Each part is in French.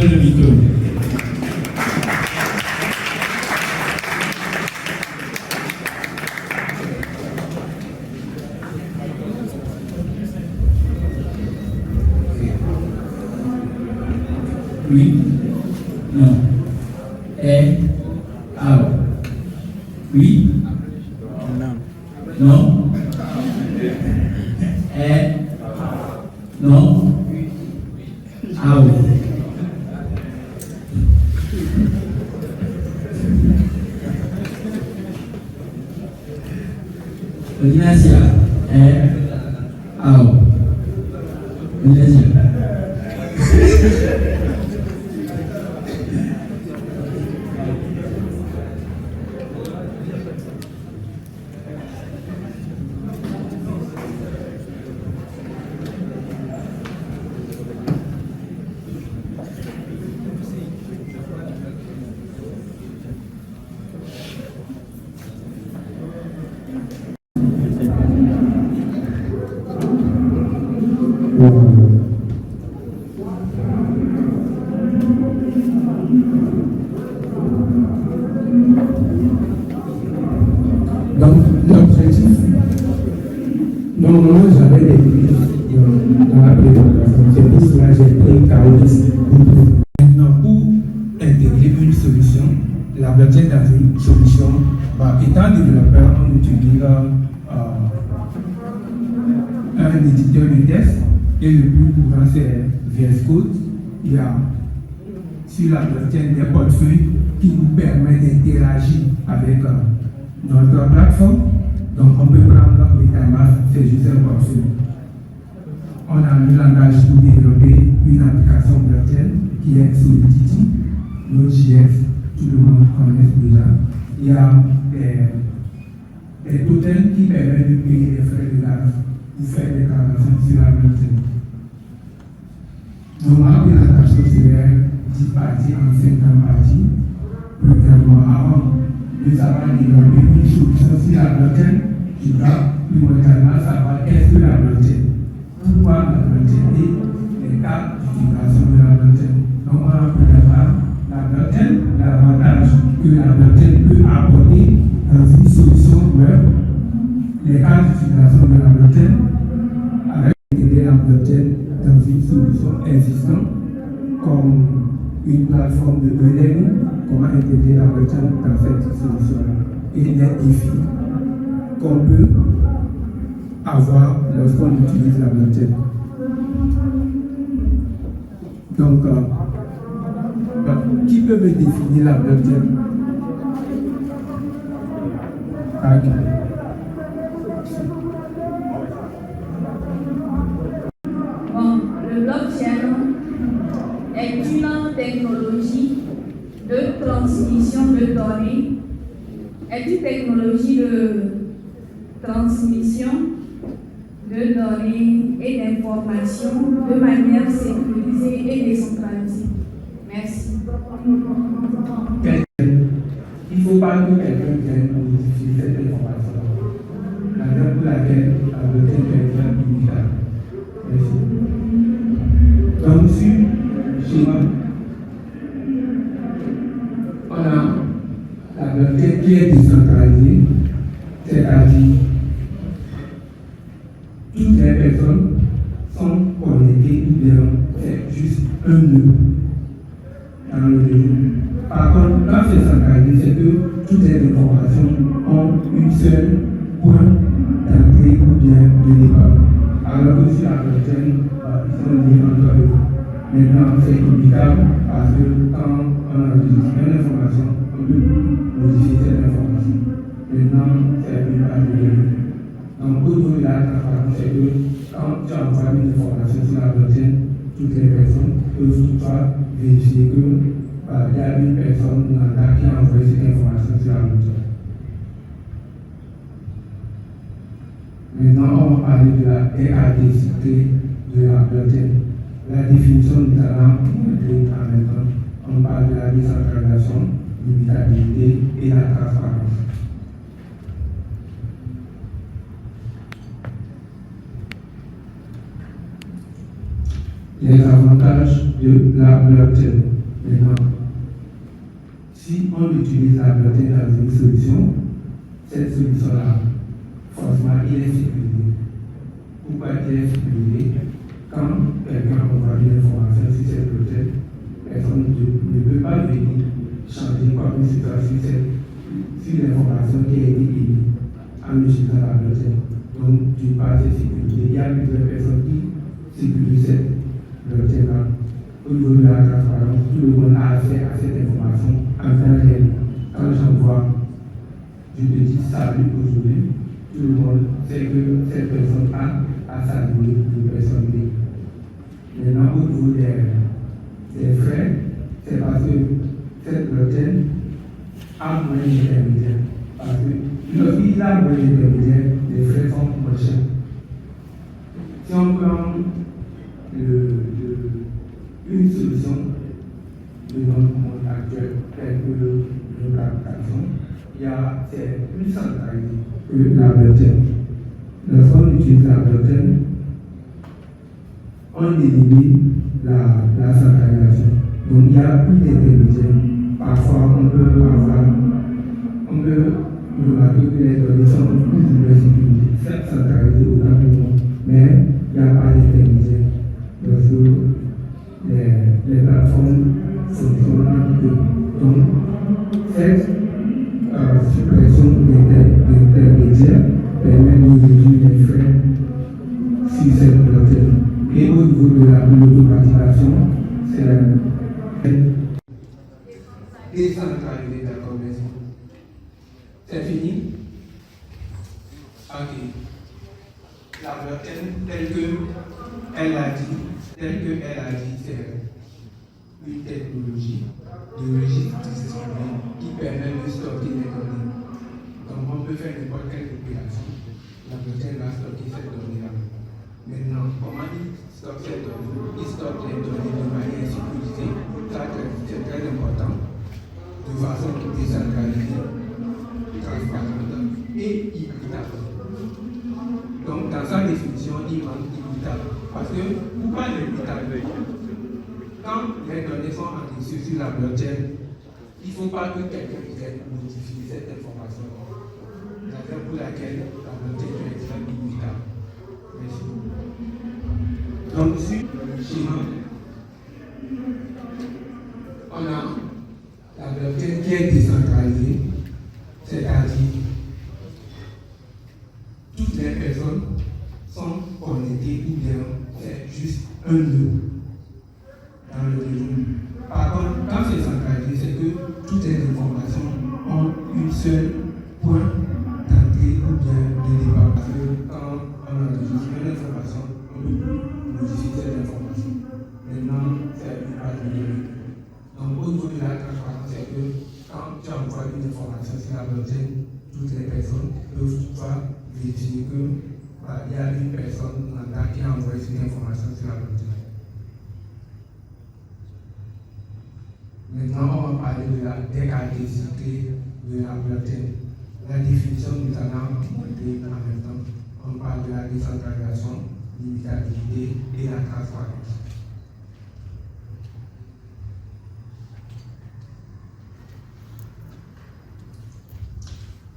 donne le micro. Oui, non, et, out. Oui, non, et, non, out. Ignacia, et, out. Ignacia. Donc, l'objectif, normalement, j'avais des prises dans la présentation. C'est pour cela que j'ai pris Carolis. Maintenant, pour intégrer une solution, la blockchain dans une solution, étant développeur, on utilise un éditeur de test et le plus courant c'est VS Code. Il y a sur la blockchain des portefeuilles qui nous permettent d'interagir avec notre plateforme. Donc on peut prendre MetaMask, c'est juste un portefeuille. On a mis langage pour développer une application blockchain qui est Solidity, Node.js, tout le monde connaît déjà. Il y a des tokens qui permettent de payer les frais de gaz pour faire des transactions sur la blockchain. Donc ma présentation serait 10 parties en 50 parties. Premièrement, avant de savoir développer une solution sur la blockchain, je dois primordialement savoir qu'est-ce que la blockchain, pourquoi la blockchain et les cas d'utilisation de la blockchain. Donc on a premièrement la blockchain, l'avantage que la blockchain peut apporter dans une solution web, les cas d'utilisation de la blockchain, avec intégrer la blockchain dans une solution existante, comme une plateforme de e-learning, comment intégrer la blockchain dans cette solution-là, et les défis qu'on peut avoir lorsqu'on utilise la blockchain. Donc, qui peut me définir la blockchain? Bon, le blockchain est une technologie de transmission de données, est une technologie de transmission de données et d'informations de manière sécurisée et décentralisée. Merci. Il ne faut pas que quelqu'un vienne modifier cette information. La raison pour laquelle la blockchain est bien inévitable. Merci. Donc, sur le schéma, on a la blockchain qui est décentralisée, c'est-à-dire toutes les personnes sont connectées ou bien c'est juste un nœud dans le réseau. Par contre, quand c'est centralisé, c'est que toutes les informations ont une seule point d'entrée ou bien de départ. Alors que sur la blockchain, ils sont liés entre eux. Maintenant, c'est inévitable parce que quand on a une information, on peut modifier cette information. Maintenant, c'est une base de données. Donc, au niveau de la transparence, c'est que quand tu envoies une information sur la blockchain, toutes les personnes peuvent toutefois vérifier que il y a une personne qui a envoyé cette information sur la blockchain. Maintenant, on va parler de la RADCT de la blockchain. La définition du talent en même temps, on parle de la décentralisation, l'immutabilité et la transparence. Les avantages de la blockchain. Maintenant, si on utilise la blockchain dans une solution, cette solution-là, forcément, il est sécurisé. Pourquoi il est sécurisé? Quand quelqu'un envoie une information sur cette blockchain, personne ne peut pas venir changer quoi que ce soit sur l'information qui a été émise en utilisant la blockchain. Donc, d'une part, c'est sécurisé. Il y a plusieurs personnes qui sécurisent cette blockchain-là. Au niveau de la transparence, tout le monde a accès à cette information en temps réel. Quand j'envoie, je te dis salut aujourd'hui, tout le monde sait que cette personne a salué une personne B. Maintenant, au niveau des frais, c'est parce que cette blockchain a moins d'intermédiaires. Parce que lorsqu'il y a moins d'intermédiaires, les frais sont moins chers. Si on prend une solution de notre monde actuel, telle que nos applications, c'est plus centralisé que la blockchain. Lorsqu'on utilise la blockchain, on élimine la centralisation. Donc il y a plus d'intermédiaires. Parfois, on peut remarquer que les données sont plus ou moins sécurisées, certes centralisées au cabinet, mais il n'y a pas d'intermédiaire. Les plateformes fonctionnent un peu. Donc, cette suppression d'intermédiaires permet de réduire les frais sur cette blockchain. Et au niveau de l'automatisation, c'est décentralisé, d'accord, merci. C'est fini? Ok. La blockchain, telle qu'elle a dit, c'est une technologie de registre distribué qui permet de stocker les données. Donc on peut faire n'importe quelle opération. La blockchain va stocker cette donnée-là. Maintenant, comment il stocke cette donnée? Il stocke les données de manière sécurisée. Ça, c'est très important. De façon décentralisée, transparente et immutable. Donc, dans sa définition, il manque immutable. Parce que, pourquoi immutable? Quand les données sont enregistrées sur la blockchain, il ne faut pas que quelqu'un vienne modifier cette information. La raison pour laquelle la blockchain doit être immutable. Merci. Donc, sur le schéma, on a la blockchain qui est décentralisée, c'est-à-dire toutes les personnes sont connectées ou bien c'est juste un nœud dans le réseau. Par contre, quand c'est centralisé, c'est que toutes les informations ont une seule point d'entrée ou bien de départ. Parce que quand on enregistre une information, on peut modifier cette information. Maintenant, c'est une base de données. Donc, au niveau de la transparence, c'est que quand tu envoies une information sur la blockchain, toutes les personnes peuvent pas vérifier que il y a une personne qui a envoyé cette information sur la blockchain. Maintenant, on va parler des caractéristiques de la blockchain. La définition, nous allons montrer en même temps. On parle de la décentralisation, l'immutabilité et la transparence.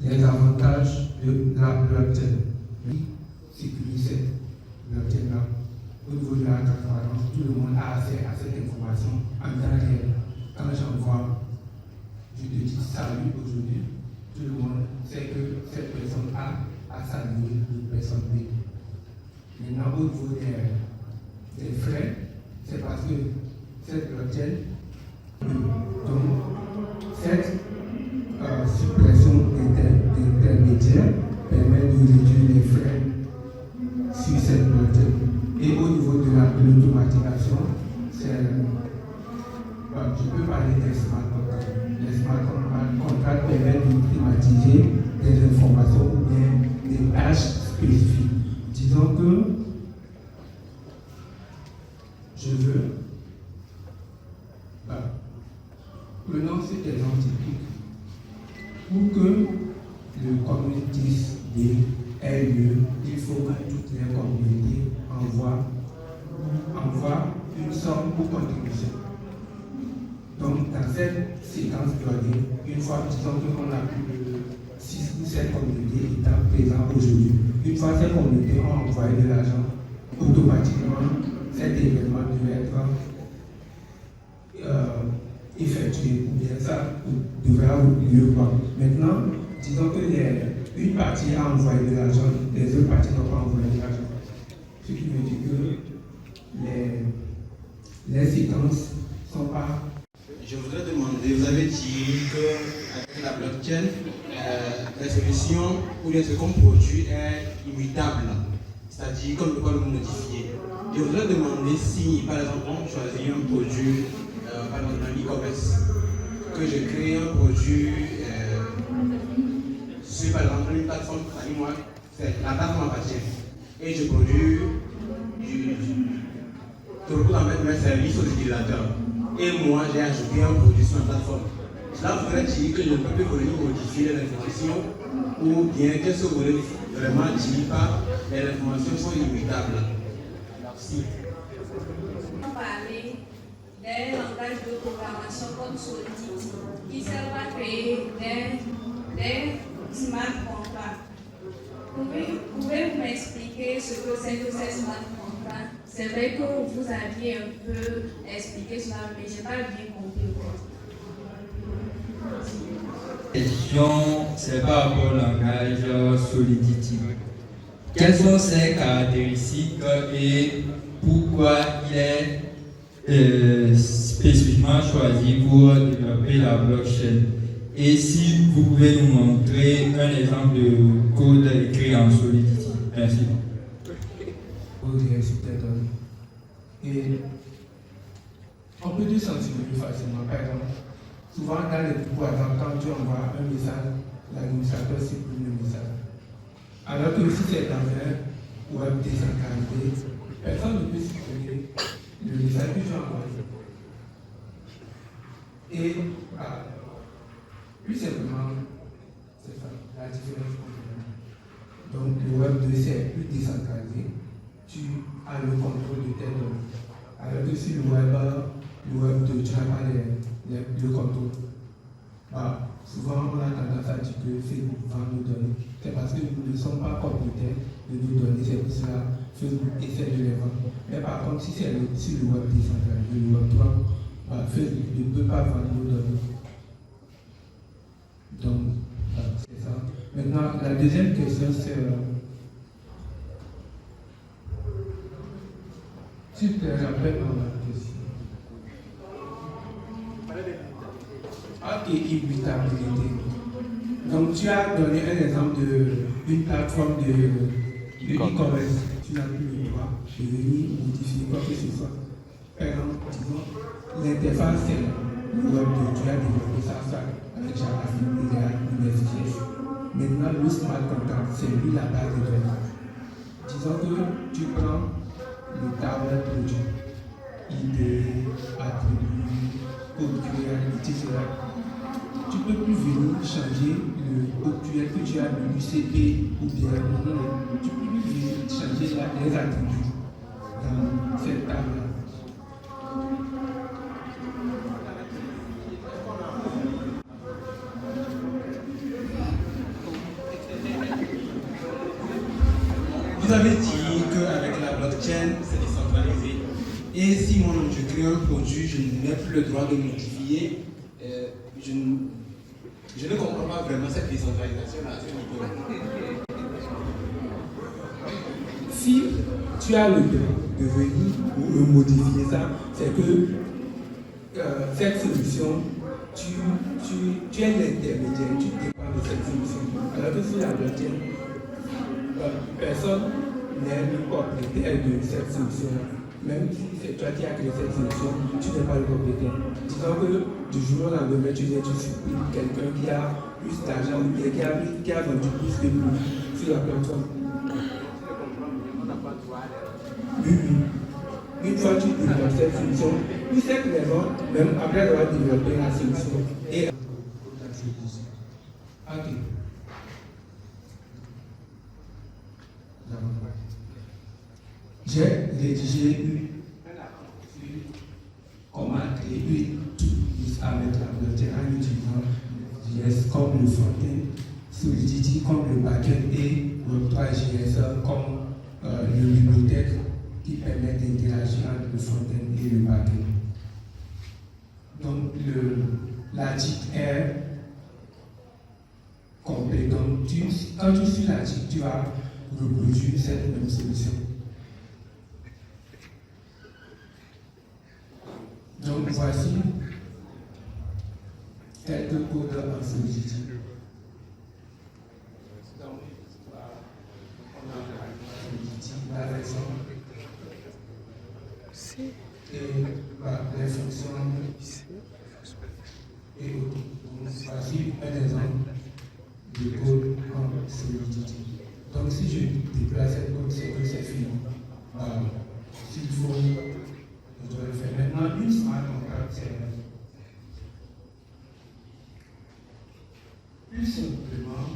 Les avantages de la blockchain. Sécuriser cette blockchain-là. Au niveau de la transparence, tout le monde a accès à cette information en temps réel. Quand j'envoie, je te dis salut aujourd'hui, tout le monde sait que cette personne a salué une personne B. Maintenant, au niveau des frais, c'est parce que cette blockchain, donc cette suppression d'intermédiaires permet de réduire les frais sur cette blockchain. Et au niveau de l'automatisation, je peux parler des smart contracts. Les smart contracts permettent d'automatiser des informations ou bien des tâches spécifiques. Disons que je veux, prenons cet exemple typique. Pour que le community day ait lieu, il faut que toutes les communautés envoient une somme pour contribution. Donc, dans cette séquence donnée, une fois, disons qu'on a plus de 6 ou 7 communautés étant présentes aujourd'hui, une fois ces communautés ont envoyé de l'argent, automatiquement, cet événement devait être effectué, ou bien ça devrait avoir lieu. Maintenant, disons que une partie a envoyé de l'argent, les autres parties n'ont pas envoyé de l'argent. Ce qui veut dire que les séquences ne sont pas. Je voudrais demander, vous avez dit qu'avec la blockchain, la solution ou bien ce qu'on produit est immutable, c'est-à-dire qu'on ne peut pas le modifier. Je voudrais demander si, par exemple, on choisit un produit, par exemple dans l'e-commerce, que je crée un produit sur, par exemple, une plateforme, moi, la plateforme appartient, et je produis, je propose en fait mes services aux utilisateurs. Et moi, j'ai ajouté un produit sur la plateforme. Cela voudrait dire que je ne peux plus venir modifier les informations ou bien qu'est-ce que vous voulez vraiment dire par les informations sont immutables. Merci. On parlait des langages de programmation comme Solidity qui servent à créer des smart contracts. Pouvez-vous m'expliquer ce que c'est que ces smart contracts? C'est vrai que vous aviez un peu expliqué cela, mais je n'ai pas bien compris. La question, c'est par rapport au langage Solidity. Quelles sont ses caractéristiques et pourquoi il est spécifiquement choisi pour développer la blockchain? Et si vous pouvez nous montrer un exemple de code écrit en Solidity. Merci. Et on peut dire sentir plus facilement. Par exemple, souvent dans les groupes, quand tu envoies un message, l'administrateur supprime le message. Alors que si c'est dans un web décentralisé, personne ne peut supprimer le message que tu as envoyé. Et plus simplement, c'est ça, la différence. Donc le web 2 c'est plus décentralisé. Tu as le contrôle de tes données. Alors que sur le web 2, tu n'as pas le contrôle. Souvent, on a tendance à dire que Facebook vend nos données. C'est parce que nous ne sommes pas propriétaires de nos données. C'est pour cela que Facebook essaie de les vendre. Mais par contre, si c'est sur le web décentralisé, le web 3, Facebook ne peut pas vendre nos données. Donc, c'est ça. Maintenant, la deuxième question, c'est tu te rappelles ma question. Ok, immutabilité. Donc, tu as donné un exemple d'une plateforme de e-commerce. Tu n'as plus le droit de venir modifier quoi que ce soit. Par exemple, disons, l'interface, c'est le web de tu as développé ça avec JavaScript et l'USJS. Maintenant, le smart contract, c'est lui la base de données. Disons que tu prends le table produit, idée, attribut, code QR, etc. Tu ne peux plus venir changer le code QR que tu as de l'UCP ou bien tu ne peux plus venir changer les attributs dans cette table-là. Vous avez dit qu'avec la blockchain, c'est décentralisé. Et si moi, je crée un produit, je n'ai plus le droit de le modifier. Je ne comprends pas vraiment cette décentralisation à ce niveau-là. Si tu as le droit de venir modifier ça, c'est que cette solution, tu es l'intermédiaire, tu dépends de cette solution. Alors que sur la blockchain, personne n'est le propriétaire de cette solution. Même si c'est toi qui as créé cette solution, tu n'es pas le propriétaire. Disons que du jour au lendemain, tu supprimes quelqu'un qui a plus d'argent ou bien qui a vendu plus que nous sur la plateforme. Oui. Une fois que tu développes cette solution, pour cette raison, même après avoir développé la solution et ok. J'ai rédigé comment créer tout plus à mettre la blockchain en utilisant JS comme le front-end, Solidity comme le back-end et Web3.js comme le bibliothèque qui permet d'interagir entre le front-end et le back-end. Donc l'article est complet. Donc quand tu suis l'article, tu vas reproduire cette même solution. Donc voici quelques codes en Solidity. Donc on a Solidity, la version et les fonctions et autres. Donc voici un exemple de code en Solidity. Donc si je déplace cette code, c'est que c'est fini. S'il faut, je dois le faire. Maintenant, une smart contract, c'est plus simplement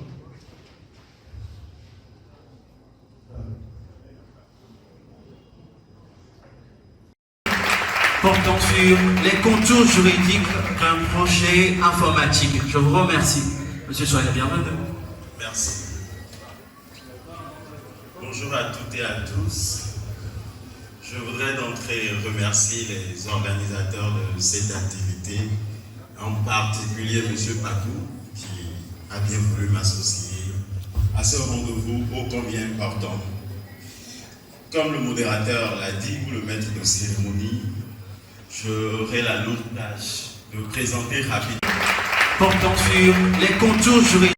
portant sur les contours juridiques d'un projet informatique. Je vous remercie. Monsieur, soyez le bienvenu. Merci. Bonjour à toutes et à tous. Je voudrais d'entrée remercier les organisateurs de cette activité, en particulier M. Patou, qui a bien voulu m'associer à ce rendez-vous ô combien important. Comme le modérateur l'a dit, ou le maître de cérémonie, j'aurai la lourde tâche de présenter rapidement. Portant sur les contours juridiques.